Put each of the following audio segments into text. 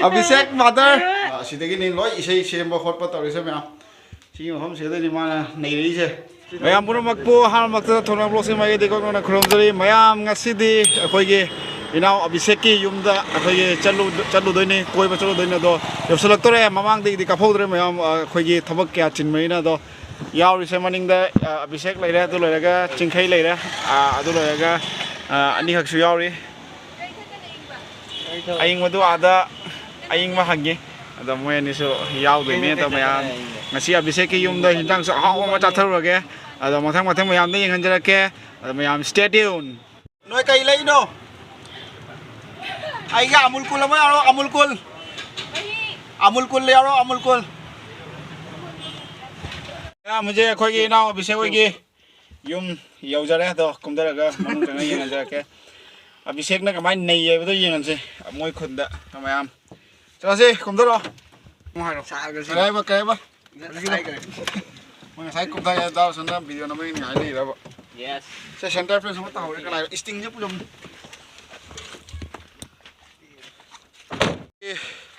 Abhisek mother sidagi ni loi isai semba khotpa tawri se ma'am si maham sedai ni mana nei ri se mayam pura makpo har makta thona blog se mai dekho na khuromjari mayam ngasidi akhoi ge inau Abhisek ki yumda akhoi ge chalu doini koiba chalu doini do yopsalak tore mamang di kaphodre mayam akhoi ge thabak kya chinmai na do yauri se maning da Abhisek leire adu leiraga chingkhai leire adu leiraga ani hak su yauri aing madu ada aing ma hangi ada moy ni so yaw de ne ta mayam ngasi Abhisek ki yum da hinjang so haw ma cha tharage ada mathang mayam de yeng hanjarake ada mayam stay tuned noi kai lei no ai ga amul kul ma aro amul kul le aro amul kul ya mujhe khoi gi naw Abhisek khoi gi yum yaw jare do kum daraga mang tang yeng hanjarake Abhisek na kamai nei ye bdo yeng anse moi khud da mayam chalo se kum daro mo hai ro sa ga se kai ba mo sai kum da ya da sana video na mai ngai ni ra ba yes se center place ma ta hore kana sting je pulum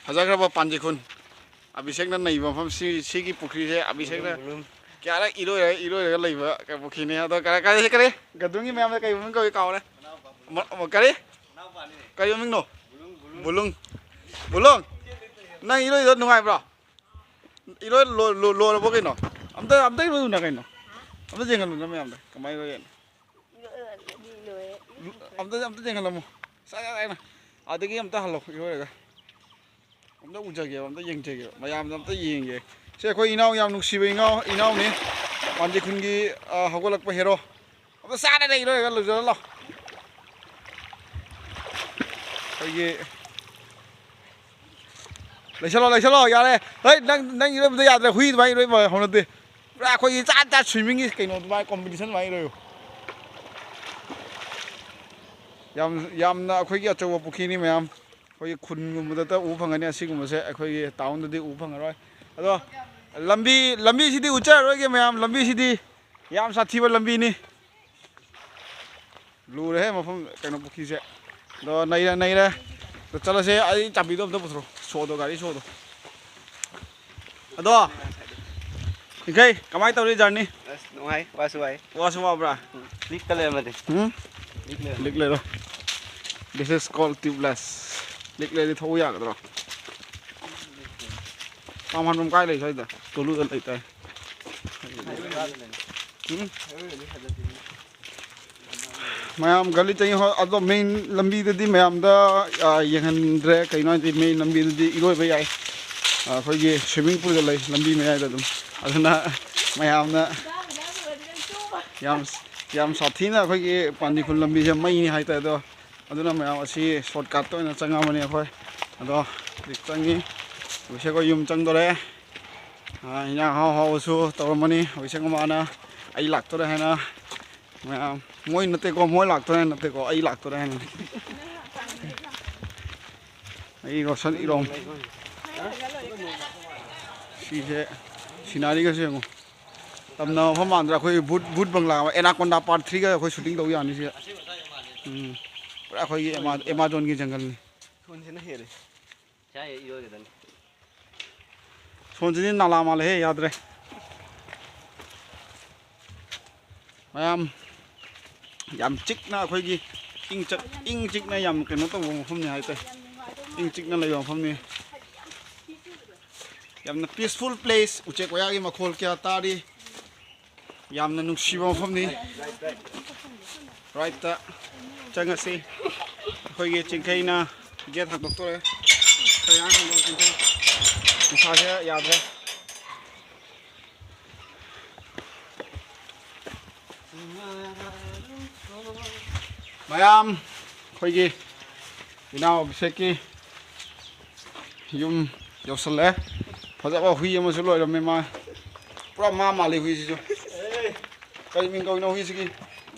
hajar ba panji khun Abhisek na nei ba pham si gi pukri se Abhisek na kya ra iro ga lei ba ka pukri ne da ka se kare gadungi mayam kai mun ko ka ore kare kare ming no bulung nang iro do nungai bro iro lo bo kai no amta iro na kai no amta jengal na me amta kamai go yen amta jengal mo sa ya na adagi amta halo iro ga amta uja ge amta yeng je ge mayam amta yeng ge se khoi inau yam nuk sibai inau ni panji khun gi hogolak pa hero amta sa da iro ga lo lo Oye, lấy ra đây, đấy, đang như bây giờ huy vậy rồi mà không được ra coi cha swimming cái nó vai competition vậy rồi, yam na coi cái chỗ bukini này mà coi khun của mình ta u phăng anh em cũng sẽ coi town đi u phăng rồi, đó, lambi đi ucha rồi cái mà lambi đi, yam sát thi vào lambi này, lù đấy mà phong cái nó bukini sẽ đó này ra đó chalo se ai chạm bị đâu butro số đồ gari số đồ đó okay kamai tàu đi journey đúng hay qua suai bra click cái lên mà đi click lên rồi this is called tubeless click lên đi thâu ya rồi tao hoàn cái này thôi đó tôi lưu lại tay mayam gali changi ho ado main lambi de di mayam da yengan dre kai no di main lambi de di iroi bai ai khoi ge swimming pool ga lai lambi mai ai da dum aduna mayam na yam sathi na khoi ge pani khun lambi je mai ni hai ta do aduna mayam asi shortcut to na changa mani khoi ado dik changi use ko yum chang do re ina ha su to mani use ko ma na ai lak to re ha na mayam moi nate ko moi lak to nate ko ai lak to ren ai ro san irom si je sinari ga se ngo tamna phaman ra khoi but bangla anaconda part 3 ga khoi shooting do ya ni se pura khoi amazon ki jungle ni thon se na he re cha ye iro ge dan thon se nala mal he yad re mayam yam chik na khoi gi ing chik na yam cái nó to mo phom ni hai te ing chik na lai phom ni yam na peaceful place uche ko ya gi ma khol kya ta ri yam na nuk si mo phom ni right ta changa si khoi gi ching kai na get hak doctor re ta ya lo ching kai sa se ya re mayam khoi gi inau Abhisek ki yum yosale phaja ba hui ama su loi ram me ma pura ma le hui si jo kai min ko no hui si ki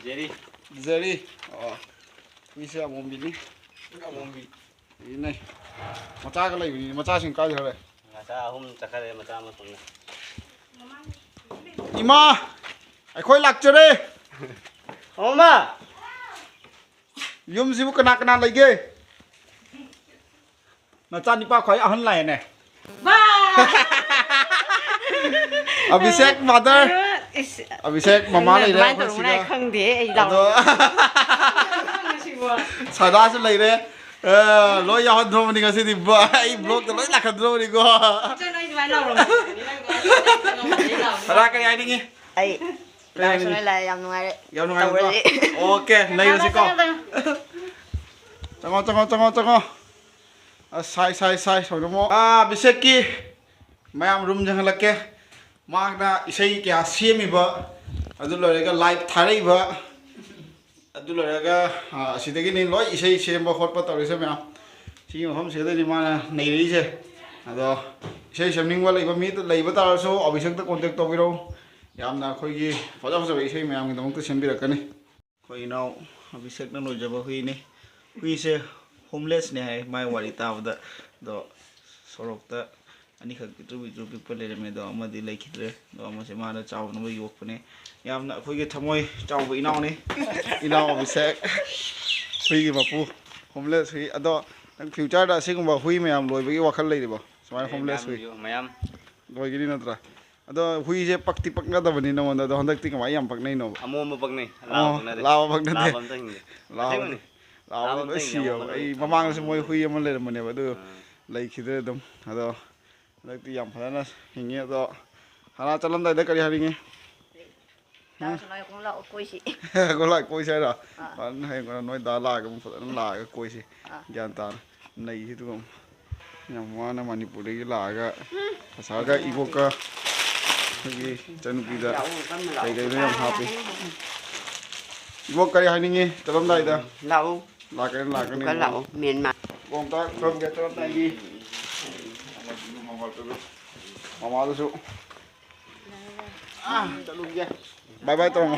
jerry hui si amom bi ni này macha ka lai bi macha sing ka jare macha hum chakare macha ma thong ima ai khoi lak chare Oma yum si bu kana lagi Nachanipa khoi ahan lai ne. Ba. Abhisek mother. Abhisek mama lai Mai re. tu nai khang de ai dau. Sada su lai re. Lo ya hot dro ni ga si di ba ai blog to lo la khan dro ni go. Cho noi mai lau rồi. Sada ka ai ni ngi. Ai. Lai so lai yam nuai. Yau nu ngai ko. Okay, nei ra si ko. Chango. Sai so mo. Abhisek ki mayam room jang lakke. Magna isai kya semi ba. Adu lo ga live tharai ba. Adu lo ga sidagi ni loi isai sem ba khot pa tawri se ma. Si mo hom se da ni ma nei ri se. Ado isai semning wa lai ba mi to lai ba tar so Abhisek ta contact to biro. Yamna khoi gi faja isai mayam gi dong to sem bi rakani. Khoi nau Abhisek na lo jaba hui ni. Hui se homeless ne hai mai wari ta da do sorok ta ani khak tu people le me do amadi lai khidre do ma se ma na chaw no yok ne yamna khoi ge thamoi chaw bi naw ne inaw Abhisek hui ge bapu homeless hui ado nang future da sigum ba hui me am loi bi wakhal lai ba samai homeless hui mayam loi gi na tra ado hui je pakti pakna da bani no da handak ti kamai yam pak nei no amo pak nei lawa pak na de lawa tang ni lawa lawa lo siyo ai mamang se moi hui am le mane ba do lai khidre dum ado Lagi yang mana ini atau hana calam dah kali hari ini. Dah so lai kong lau koi si. Kau lagi koi saya dah. Kan hai kau noi dah lah, kamu pun lah koi si. Jangan tar. Naik itu kamu. Yang mana Manipur lagi lah agak. Pasal agak ibu ka. Lagi jangan kita. Kayak yang happy. Ibu kali hari ini calam dah dah. Lau. Lakan ni. Kan lau Myanmar. Kong tak from kita calam lagi. Mama tu su. Talung dia. Bye bye tong.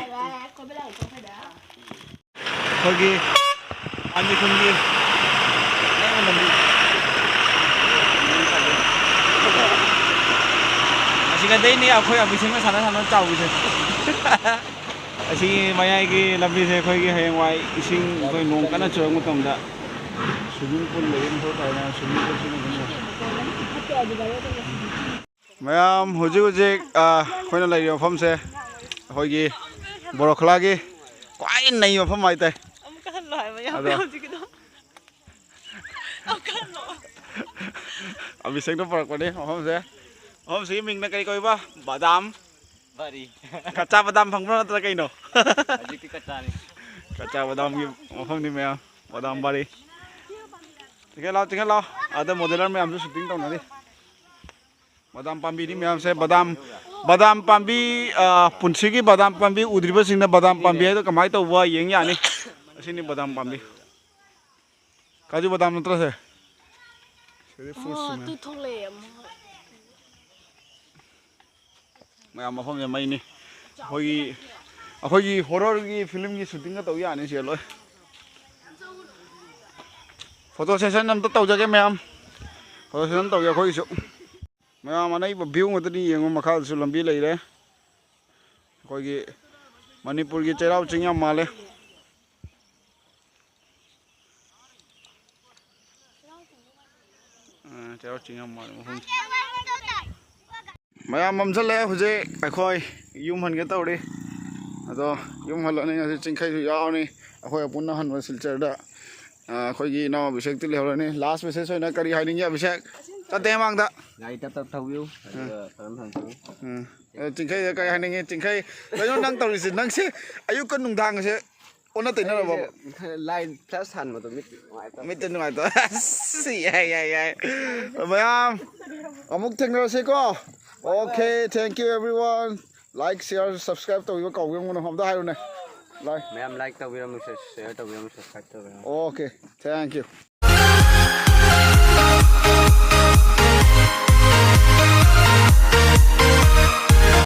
Pergi. Ani kungi. Mana nanti. Asyik ada ini aku Abhisek na sana jauh je. Asyik maya ki lambi se koi ki hayang wai ising koi nong kana churang utang da. Swimming pool le yin thot na swimming pool sini guna. Mayam hujik khoi na lai phom se hoi gi borokla gi kwai nei phom mai tai Ông kan loi ma ya bel ji do. Ông kan loi. Abhisek no parak pa ni phom se ming na kai koi ba badam bari kacha badam phang na ta kai no aji ki kacha ni kacha badam gi phom ni me badam bari tinggal lau ada modeler me am shooting tau na ni badam pambi ni me am se badam pambi punsi ki badam pambi udriba sing na badam pambi ai to kamai to wa yeng ya ni asini badam pambi kaju badam natra se Tu thong le am. me am phom ya mai ni hoi horror ki film ki shooting ka tau ya ni se loi photo session nam to tau ja ke me am photo session tau ya khoi su Maya mana ibu view ngotot ni yang makal sulambi lagi le, kau gi Manipur gi cerau cingnya male, cerau cingnya male, Maya mamsal le huje koi yum han kita uri, atau yum halu ni ngasih cingkai tu ya ni, koi punna han wasil cerda, koi gi nama Abhisek tu le halu ni last message so na kari hai ni ya Abhisek. Tante mang dah. ngai ta tau view thằng thằng tu Cingkai kai hai ni cingkai. Kau nang tahu sih nang sih. Ayu kan nung dang sih. Ona tu nara bapa. line plus han mà tụi mít Miten nung itu. Ya. Mayam. Amuk tengok sih ko. Okay, thank you everyone. Like, share, subscribe tu. Ibu kau yang mana ham dah hai ni. Like. mayam like tau video mình share tau video mình subscribe tau Okay, thank you.